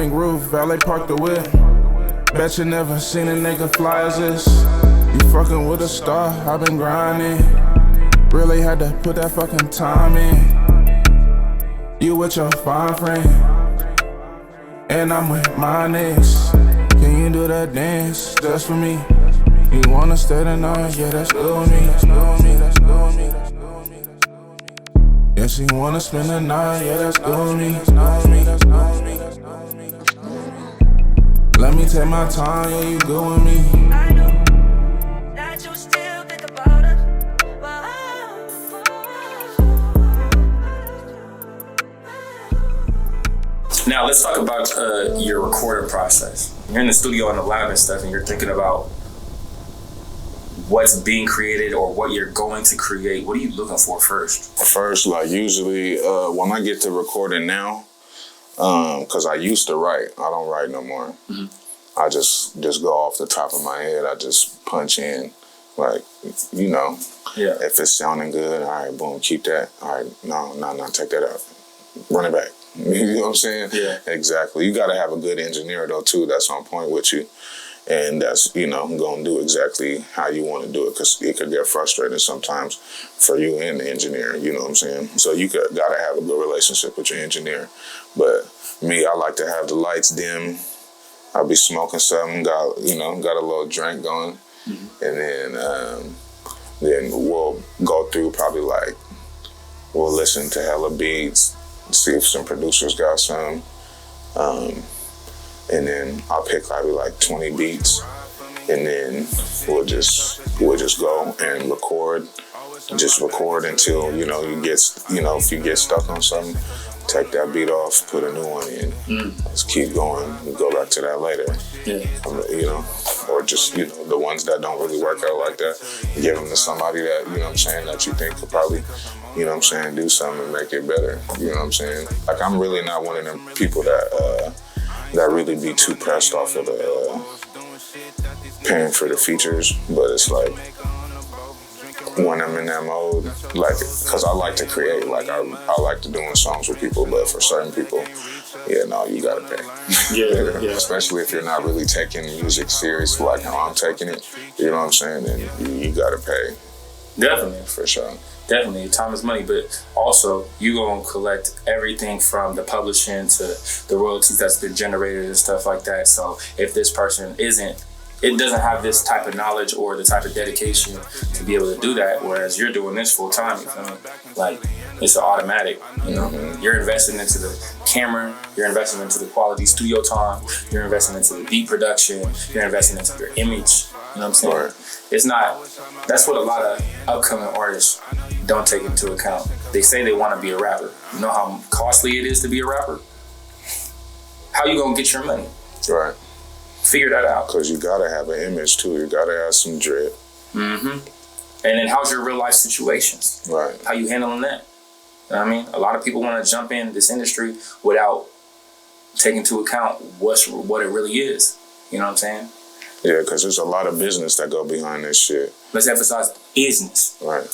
diamond roof, valet parked the whip. Bet you never seen a nigga fly as this. You fucking with a star, I've been grinding. Really had to put that fucking time in. You with your fine friend, and I'm with my niggas. Can you do that dance just for me? You wanna stay the night? Yeah, that's good with me. That's good with me. That's good with me. That's good with me. That's good with me. Yeah, she wanna spend the night. Yeah, that's good with me. That's good with me. That's good with me. That's good with me. That's good with me. Let me take my time. Yeah, you good with me. I know that you still think about us. Now let's talk about your recording process. You're in the studio in the lab and stuff, and you're thinking about what's being created or what you're going to create. What are you looking for first? First, like usually when I get to recording now, because I used to write, I don't write no more. Mm-hmm. I just go off the top of my head. I just punch in, like, you know, yeah. If it's sounding good, all right, boom, keep that. All right, no, take that out. Run it back. You know what I'm saying? Yeah. Exactly. You got to have a good engineer, though, too, that's on point with you. And that's, you know, going to do exactly how you want to do it, because it could get frustrating sometimes for you and the engineer, you know what I'm saying? So you got to have a good relationship with your engineer. But me, I like to have the lights dim. I'll be smoking something, got a little drink going. Mm-hmm. And then we'll go through we'll listen to hella beats, see if some producers got some. And then I'll pick like 20 beats, and then we'll just go and record. Just record until, you know, if you get stuck on something, take that beat off, put a new one in. Let's keep going. We'll go back to that later. Yeah. You know, or just, you know, the ones that don't really work out like that, give them to somebody that, you know what I'm saying, that you think could probably, you know what I'm saying, do something and make it better. You know what I'm saying? Like, I'm really not one of them people that really be too pressed off of the paying for the features, but it's like when I'm in that mode, like, because I like to create, like I like to doing songs with people, but for certain people, yeah, no, you gotta pay. Yeah. Especially if you're not really taking music serious, like how I'm taking it, you know what I'm saying, then you gotta pay. Definitely. For sure. Definitely, time is money, but also you gonna collect everything from the publishing to the royalties that's been generated and stuff like that. So if this person doesn't have this type of knowledge or the type of dedication to be able to do that, whereas you're doing this full time, you feel me? Like, it's an automatic, you know? Mm-hmm. You're investing into the camera, you're investing into the quality studio time, you're investing into the beat production, you're investing into your image, you know what I'm saying? Right. It's not, that's what a lot of upcoming artists don't take into account. They say they want to be a rapper. You know how costly it is to be a rapper? How you gonna get your money? Right. Figure that out. Because you gotta have an image too. You gotta have some drip. Mm-hmm. And then how's your real life situations? Right. How you handling that? You know what I mean? A lot of people want to jump in this industry without taking into account what it really is. You know what I'm saying? Yeah, because there's a lot of business that go behind this shit. Let's emphasize business. Right.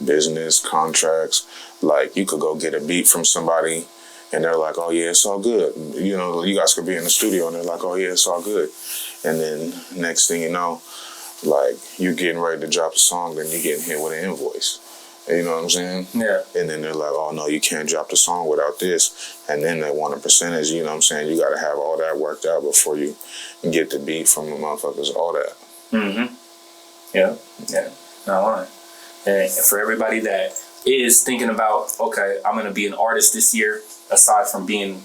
Business, contracts. Like, you could go get a beat from somebody and they're like, oh yeah, it's all good. You know, you guys could be in the studio and they're like, oh yeah, it's all good. And then next thing you know, like, you getting ready to drop a song, then you're getting hit with an invoice. You know what I'm saying? Yeah. And then they're like, oh no, you can't drop the song without this. And then they want a percentage, you know what I'm saying? You gotta have all that worked out before you get the beat from the motherfuckers, all that. Mm-hmm. Yeah. Not lying. And for everybody that is thinking about, okay, I'm gonna be an artist this year, aside from being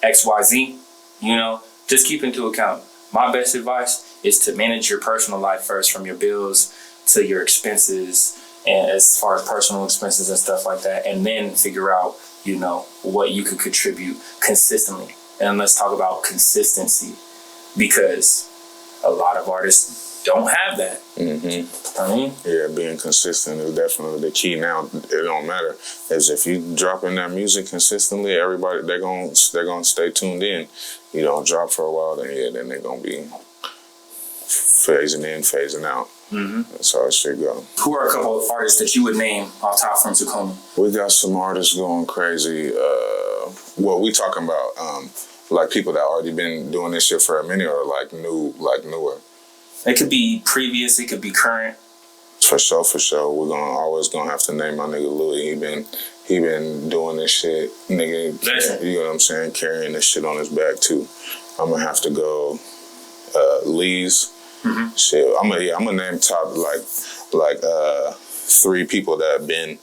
XYZ, you know, just keep into account. My best advice is to manage your personal life first, from your bills to your expenses, and as far as personal expenses and stuff like that, and then figure out, you know, what you could contribute consistently. And let's talk about consistency, because a lot of artists don't have that. Mm-hmm. I mean, yeah, being consistent is definitely the key now. It don't matter, as if you dropping that music consistently, everybody they're gonna stay tuned in. You don't drop for a while, then they're gonna be phasing in, phasing out. Mm-hmm. That's how it should go. Who are a couple of artists that you would name off top from Tacoma? We got some artists going crazy. We talking about Like people that already been doing this shit for a minute, or like newer? It could be previous, it could be current. For sure. We're always gonna have to name my nigga Louis. He been doing this shit, nigga. You know what I'm saying? Carrying this shit on his back too. I'm gonna have to go Lee's. Mm-hmm. Shit, I'm gonna name top like 3 people that have been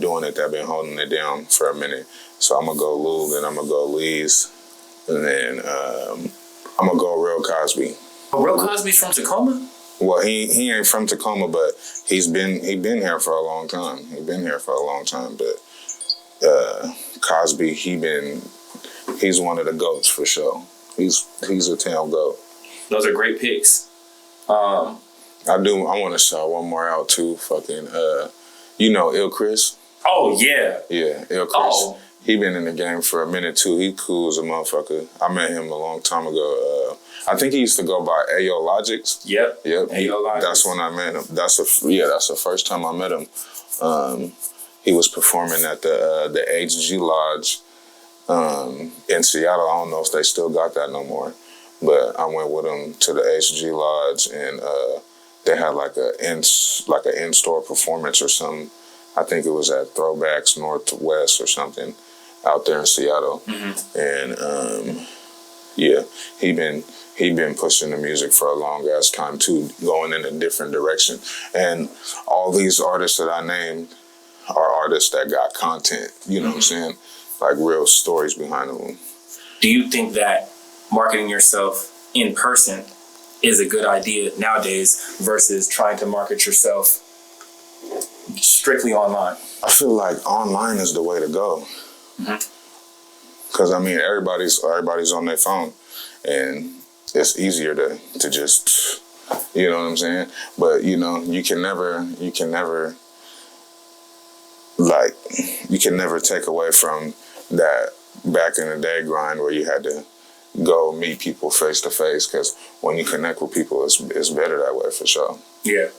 doing it, that been holding it down for a minute. So I'm gonna go Lou, then I'm gonna go Lee's, and then I'm gonna go Real Cosby. Oh, Real Cosby's from Tacoma? Well, he ain't from Tacoma, but he been here for a long time. But Cosby, he's one of the goats for sure. He's a town goat. Those are great picks. I want to shout one more out too. Fucking, you know, Ill Chris. Oh yeah. Yeah, Ill Chris. Oh. He been in the game for a minute too. He cool as a motherfucker. I met him a long time ago. I think he used to go by Ayo Logics. Yep. Ayo Logics. That's when I met him. That's the first time I met him. He was performing at the HG Lodge in Seattle. I don't know if they still got that no more, but I went with him to the HG Lodge, and they had like an in-store performance or something. I think it was at Throwbacks Northwest or something out there in Seattle. Mm-hmm. And yeah, he been pushing the music for a long ass time too, going in a different direction. And all these artists that I named are artists that got content, you know what I'm saying? Like real stories behind them. Do you think that marketing yourself in person is a good idea nowadays versus trying to market yourself strictly online? I feel like online is the way to go. Because I mean, everybody's on their phone, and it's easier to just, you know what I'm saying? But you know, you can never take away from that back in the day grind where you had to go meet people face to face, because when you connect with people, it's better that way for sure. Yeah.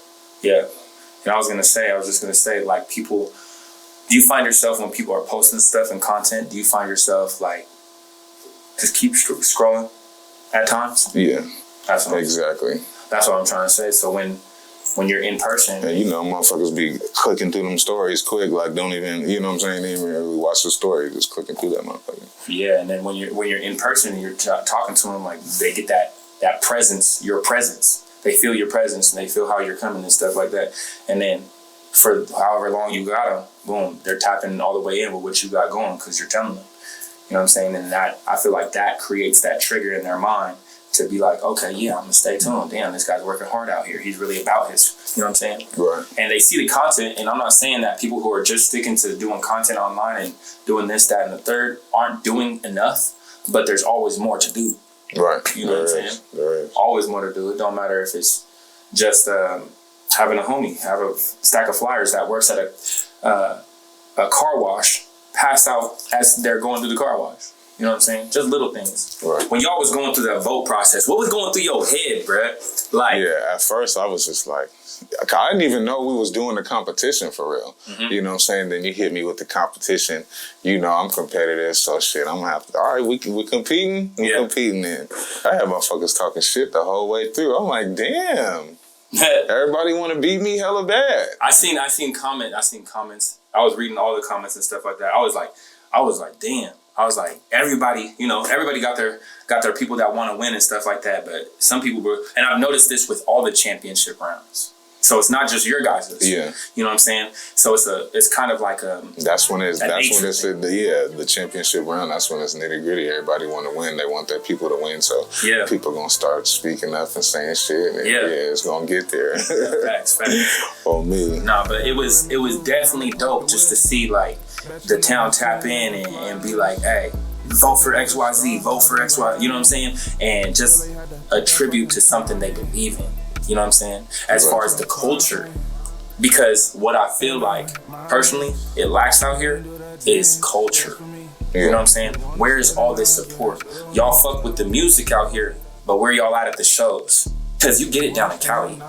And I was just gonna say, like, people, do you find yourself when people are posting stuff and content, do you find yourself like just keep scrolling at times? Yeah. That's what exactly. That's what I'm trying to say. So when you're in person, and you know, motherfuckers be clicking through them stories quick, like don't even, you know what I'm saying, they even really watch the story, just clicking through that motherfucker. Yeah, and then when you're in person and you're talking to them, like they get that presence, your presence. They feel your presence and they feel how you're coming and stuff like that. And then for however long you got them, boom, they're tapping all the way in with what you got going because you're telling them. You know what I'm saying? And that, I feel like that creates that trigger in their mind to be like, okay, yeah, I'm gonna stay tuned. Damn, this guy's working hard out here. He's really about his, you know what I'm saying? Right. And they see the content, and I'm not saying that people who are just sticking to doing content online and doing this, that, and the third aren't doing enough, but there's always more to do. Right. You know what I'm saying? There is. Always more to do. It don't matter if it's just having a homie, have a stack of flyers that works at a car wash, pass out as they're going through the car wash. You know what I'm saying? Just little things. Right. When y'all was going through that vote process, what was going through your head, bruh? Like, yeah, at first I was just like, I didn't even know we was doing the competition for real. Mm-hmm. You know what I'm saying? Then you hit me with the competition. You know I'm competitive, so shit, I'm gonna have to, all right, we competing? We competing then. I had motherfuckers talking shit the whole way through. I'm like, damn. Everybody want to beat me hella bad. I seen comments. I was reading all the comments and stuff like that. I was like, damn. I was like, everybody got their people that want to win and stuff like that. But some people were, and I've noticed this with all the championship rounds. So it's not just your guys's. Yeah. You know what I'm saying? So it's kind of like that's when the championship round. That's when it's nitty gritty. Everybody want to win. They want their people to win. So people gonna start speaking up and saying shit. And it's gonna get there. Facts. Oh me. Nah, but it was definitely dope just to see like the town tap in and be like, hey, vote for XYZ, vote for XY. You know what I'm saying? And just a tribute to something they believe in. You know what I'm saying? As far as the culture. Because what I feel like, personally, it lacks out here is culture. You know what I'm saying? Where's all this support? Y'all fuck with the music out here, but where y'all at the shows? Because you get it down in Cali.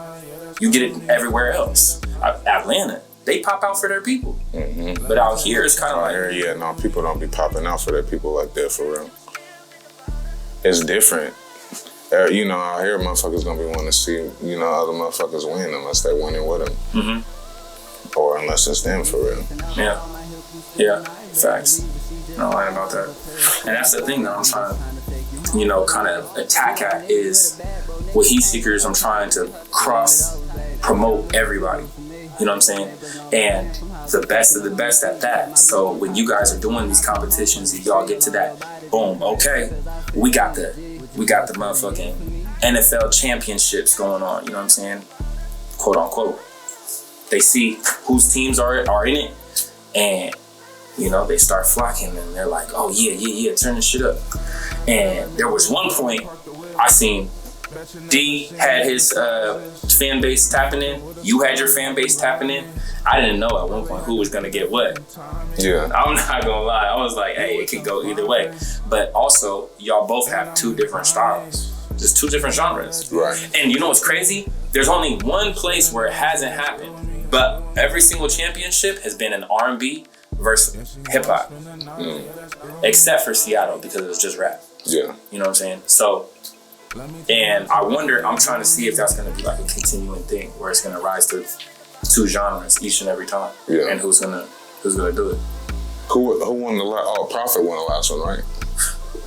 You get it everywhere else. Atlanta, they pop out for their people. Mm-hmm. But out here, it's kind of like... people don't be popping out for their people like that, for real. it's different. You know, I hear motherfuckers gonna be wanting to see, you know, other motherfuckers win unless they winning with them. Mm-hmm. Or unless it's them for real. Yeah. Yeah. Facts. No line about that. And that's the thing that I'm trying to, you know, kind of attack at is with Heat Seekers, I'm trying to cross promote everybody. You know what I'm saying? And the best of the best at that. So when you guys are doing these competitions and y'all get to that, boom, okay, we got the motherfucking NFL championships going on, you know what I'm saying? Quote unquote. They see whose teams are in it, and you know, they start flocking and they're like, oh yeah, turn this shit up. And there was one point I seen D had his fan base tapping in, you had your fan base tapping in. I didn't know at one point who was gonna get what. Yeah. I'm not gonna lie. I was like, hey, it could go either way. But also, y'all both have two different styles. Just two different genres. Right. And you know what's crazy? There's only one place where it hasn't happened. But every single championship has been an R&B versus hip hop. Except for Seattle, because it was just rap. Yeah. You know what I'm saying? So, and I wonder, I'm trying to see if that's gonna be like a continuing thing where it's gonna rise to two genres each and every time. Yeah. And who's gonna do it? Who won the last? Oh, Prophet won the last one, right?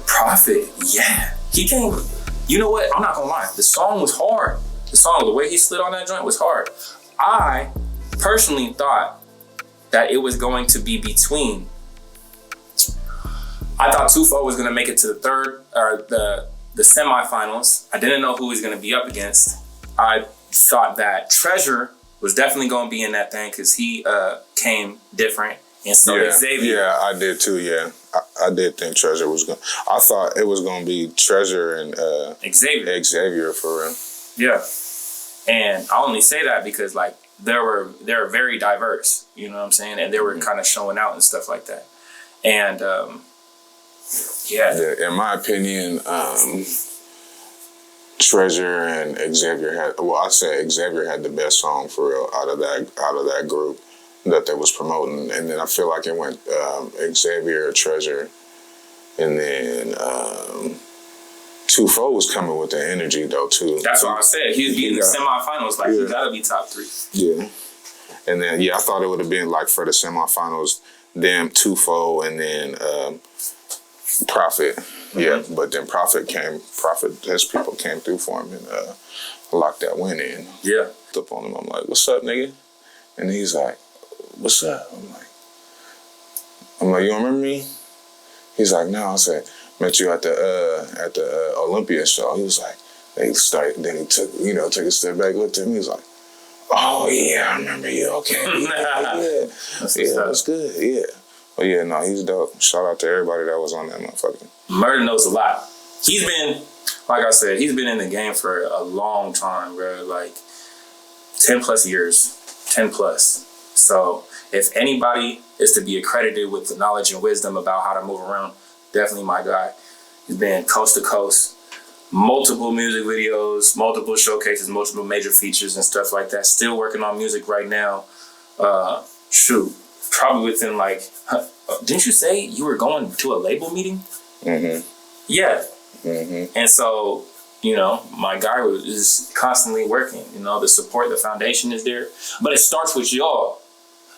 Prophet, yeah. He came. You know what? I'm not gonna lie. The song was hard. The way he slid on that joint was hard. I personally thought that it was going to be between. I thought Tufo was gonna make it to the third or the semifinals. I didn't know who he was gonna be up against. I thought that Treasure was definitely gonna be in that thing because he came different. And so Xavier. Yeah, I did too, yeah. I did think Treasure was going to... I thought it was going to be Treasure and Xavier for real. Yeah. And I only say that because, like, they're very diverse, you know what I'm saying? And they were kind of showing out and stuff like that. And, Yeah, in my opinion, Treasure and Xavier had... Well, I said Xavier had the best song for real out of that group that they was promoting, and then I feel like it went Xavier, Treasure, and then Tufo was coming with the energy though too. That's what I said. He'd be in the semifinals, like he gotta be top 3. Yeah, and then I thought it would have been like for the semifinals, them Tufo and then Prophet. Yeah, but then Prophet, his people came through for him and locked that win in. Yeah, up on him. I'm like, "What's up, nigga?" And he's like, "What's up?" I'm like, "You don't remember me?" He's like, "No." I said, "Met you at the Olympia show." He was like, then he took a step back, looked at me, he was like, "Oh yeah, I remember you, okay." Yeah. That's good, yeah. But yeah, no, he's dope. Shout out to everybody that was on that motherfucker. Murda knows a lot. He's been, like I said, he's been in the game for a long time, bro, like 10 plus years. 10 plus. So if anybody is to be accredited with the knowledge and wisdom about how to move around, definitely my guy. He's been coast to coast, multiple music videos, multiple showcases, multiple major features and stuff like that. Still working on music right now. Probably within like, didn't you say you were going to a label meeting? Mm-hmm. Yeah. Mm-hmm. And so, you know, my guy is constantly working. You know, the support, the foundation is there. But it starts with y'all.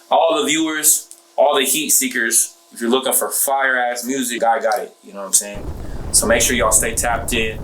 All the viewers, all the heat seekers. If you're looking for fire-ass music, guy got it. You know what I'm saying? So make sure y'all stay tapped in.